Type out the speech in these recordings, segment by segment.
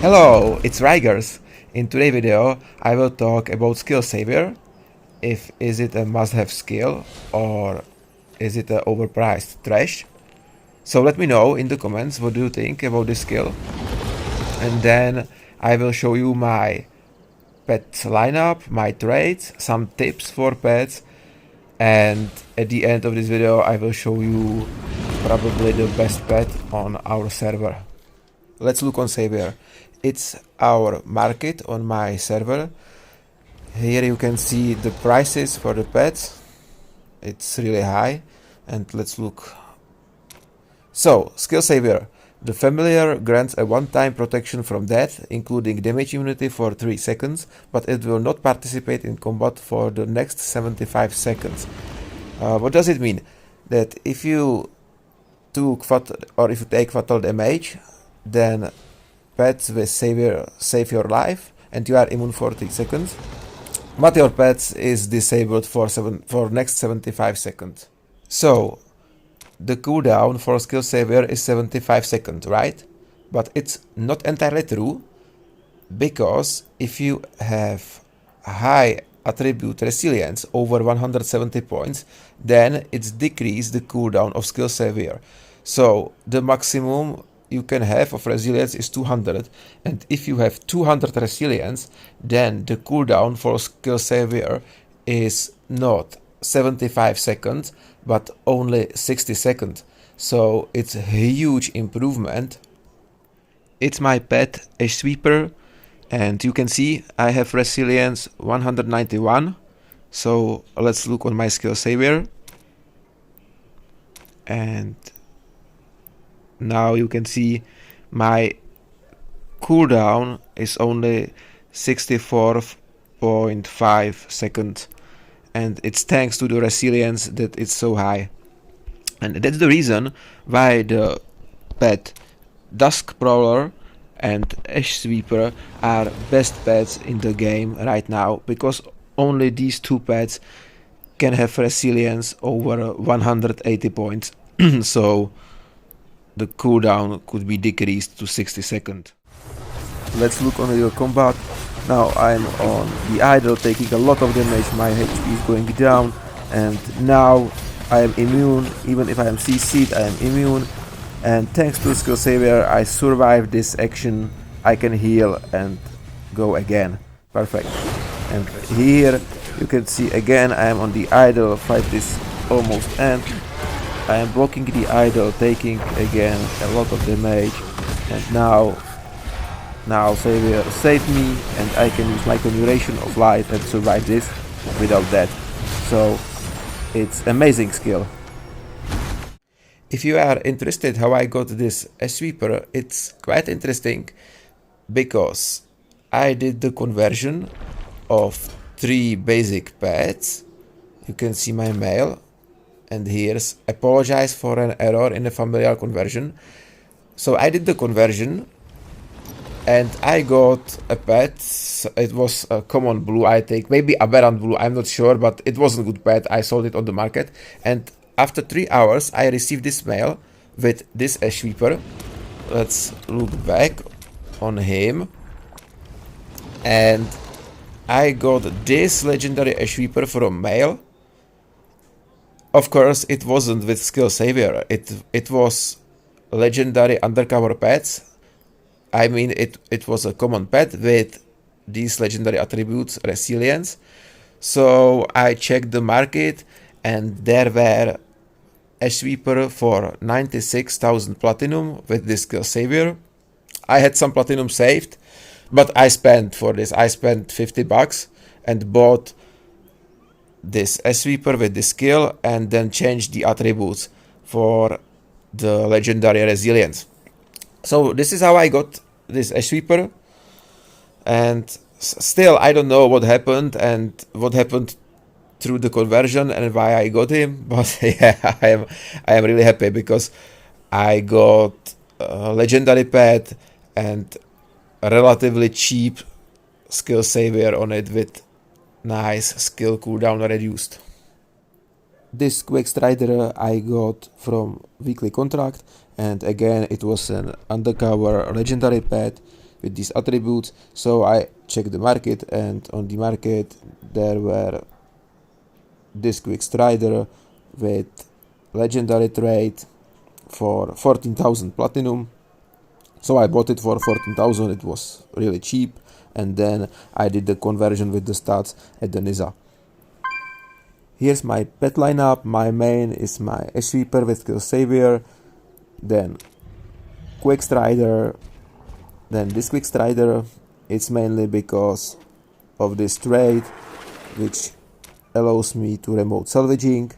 Hello, it's Rigers. In today's video, I will talk about skill savior. Is it a must-have skill or is it a overpriced trash? So let me know in the comments what do you think about this skill. And then I will show you my pet lineup, my trades, some tips for pets, and at the end of this video I will show you probably the best pet on our server. Let's look on savior. It's our market on my server. Here you can see the prices for the pets. It's really high. And let's look. So, skill savior. The familiar grants a one-time protection from death, including damage immunity for 3 seconds, but it will not participate in combat for the next 75 seconds. What does it mean? That if you take fatal damage, then pets with savior save your life and you are immune for 3 seconds, but your pet is disabled for next 75 seconds. So the cooldown for skill savior is 75 seconds, right? But it's not entirely true, because if you have high attribute resilience over 170 points, then it's decreased the cooldown of skill savior. So the maximum you can have of resilience is 200, and if you have 200 resilience, then the cooldown for skill savior is not 75 seconds but only 60 seconds. So it's a huge improvement. It's my pet Ash Sweeper, and you can see I have resilience 191. So let's look on my skill savior, and now you can see my cooldown is only 64.5 seconds, and it's thanks to the resilience that it's so high. And that's the reason why the pet Dusk Prowler and Ash Sweeper are best pets in the game right now, because only these two pets can have resilience over 180 points. So the cooldown could be decreased to 60 seconds. Let's look on your combat. Now I'm on the idol, taking a lot of damage, my HP is going down, and now I am immune. Even if I am CC'd, I am immune, and thanks to skill savior I survived this action. I can heal and go again. Perfect. And here you can see again I am on the idol, fight is almost end. I am blocking the idol, taking again a lot of damage, and now savior saved me, and I can use my conjuration of light and survive this without that. So it's amazing skill. If you are interested how I got this Ash Sweeper, it's quite interesting, because I did the conversion of 3 basic pets. You can see my mail. And here's apologize for an error in the familiar conversion. So I did the conversion and I got a pet. It was a common blue, I think, maybe aberrant blue, I'm not sure, but it wasn't a good pet. I sold it on the market, and after 3 hours I received this mail with this Ash Sweeper. Let's look back on him, and I got this legendary Ash Sweeper from mail. Of course, it wasn't with skill savior. It was legendary undercover pets. I mean, it was a common pet with these legendary attributes, resilience. So I checked the market, and there were Ash Sweeper for 96,000 platinum with this skill savior. I had some platinum saved, but I spent 50 bucks and bought this Ash Sweeper with the skill, and then changed the attributes for the legendary resilience. So this is how I got this Ash Sweeper, and still I don't know what happened through the conversion and why I got him, but yeah, I am really happy, because I got a legendary pet and a relatively cheap skill savior on it with nice skill cooldown reduced. This Quick Strider I got from weekly contract, and again it was an undercover legendary pet with these attributes. So I checked the market, and on the market there were this Quick Strider with legendary trade for 14,000 platinum. So I bought it for 14,000, it was really cheap, and then I did the conversion with the stats at the Nisa. Here's my pet lineup. My main is my Sweeper with Crusader, then Quick Strider, then this Quick Strider. It's mainly because of this trade, which allows me to remote salvaging,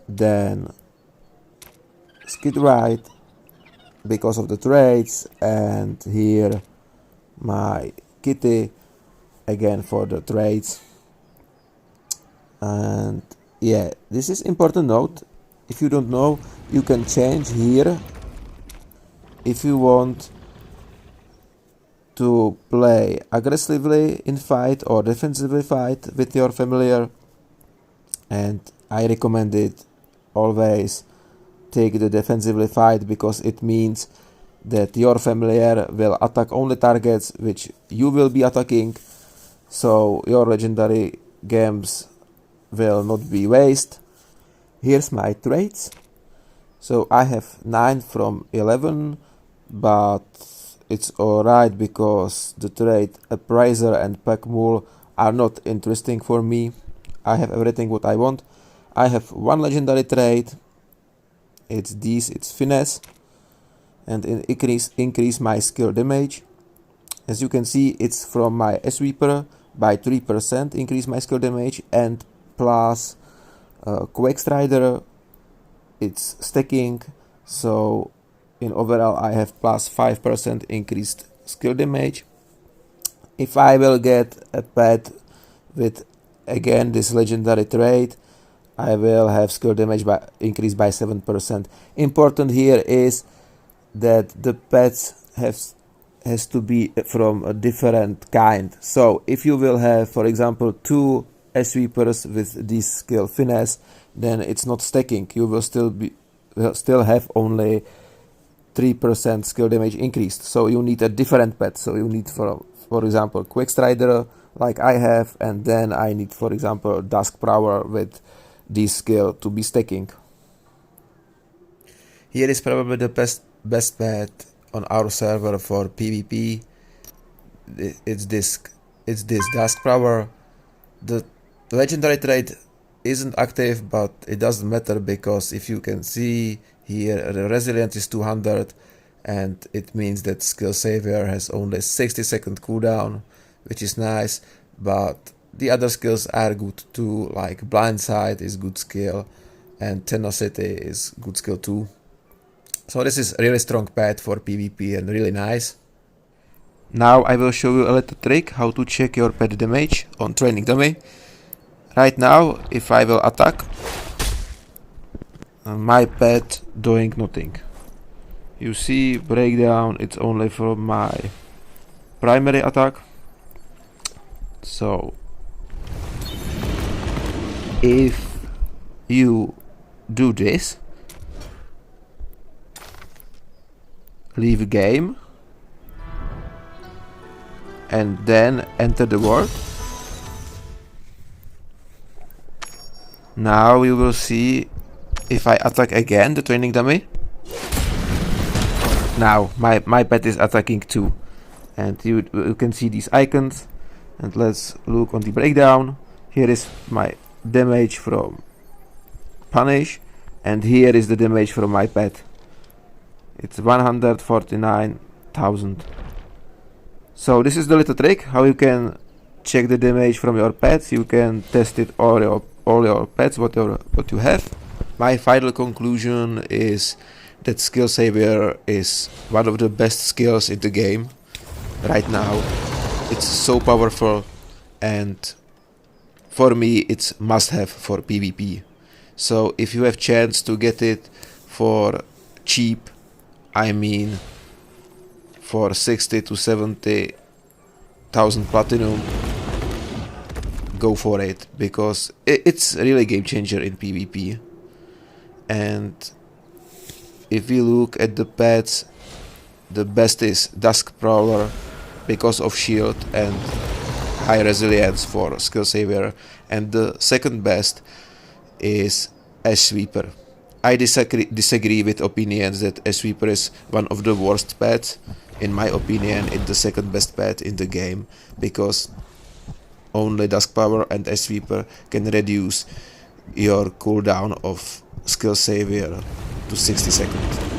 then Skid Ride because of the trades, and here my Kitty again for the trades. And yeah, this is important note. If you don't know, you can change here if you want to play aggressively in fight or defensively fight with your familiar, and I recommend it always take the defensively fight, because it means that your familiar will attack only targets which you will be attacking, so your legendary games will not be waste. Here's my trades. So I have 9 from 11, but it's alright because the trade Appraiser and Pack Mule are not interesting for me. I have everything what I want. I have one legendary trade. It's Finesse, and increase my skill damage. As you can see, it's from my Sweeper by 3% increase my skill damage, and plus Quick Strider, it's stacking, so in overall I have plus 5% increased skill damage. If I will get a pet with again this legendary trait, I will have skill damage increased by 7%. Important here is that the pets has to be from a different kind. So if you will have, for example, 2 sweepers with this skill Finesse, then it's not stacking. You will still have only 3% skill damage increased. So you need a different pet. So you need, for example, Quick Strider like I have, and then I need, for example, Dusk Prowler with this skill to be stacking. Here is probably the best pet on our server for PvP. It's this Dusk Prowler. The legendary trait isn't active, but it doesn't matter, because if you can see here, the resilience is 200, and it means that skill savior has only 60-second cooldown, which is nice. But the other skills are good too, like Blindside is good skill, and Tenacity is good skill too. So this is a really strong pet for PvP and really nice. Now I will show you a little trick how to check your pet damage on training dummy. Right now, if I will attack, my pet doing nothing. You see breakdown, it's only from my primary attack. So if you do this, leave game, and then enter the world. Now you will see if I attack again the training dummy. Now my pet is attacking too, and you can see these icons. And let's look on the breakdown. Here is my damage from Punish, and here is the damage from my pet. It's 149,000. So this is the little trick how you can check the damage from your pets. You can test it all your pets what you have. My final conclusion is that skill savior is one of the best skills in the game right now. It's so powerful, and for me it's must have for PvP. So if you have chance to get it for cheap, I mean for 60 to 70,000 platinum, go for it, because it's really a game changer in PvP. And if we look at the pets, the best is Dusk Prowler because of shield and high resilience for Skill Savior, and the second best is Ash Sweeper. I disagree with opinions that Ash Sweeper is one of the worst pets. In my opinion, it's the second best pet in the game, because only Dusk Power and Ash Sweeper can reduce your cooldown of Skill Savior to 60 seconds.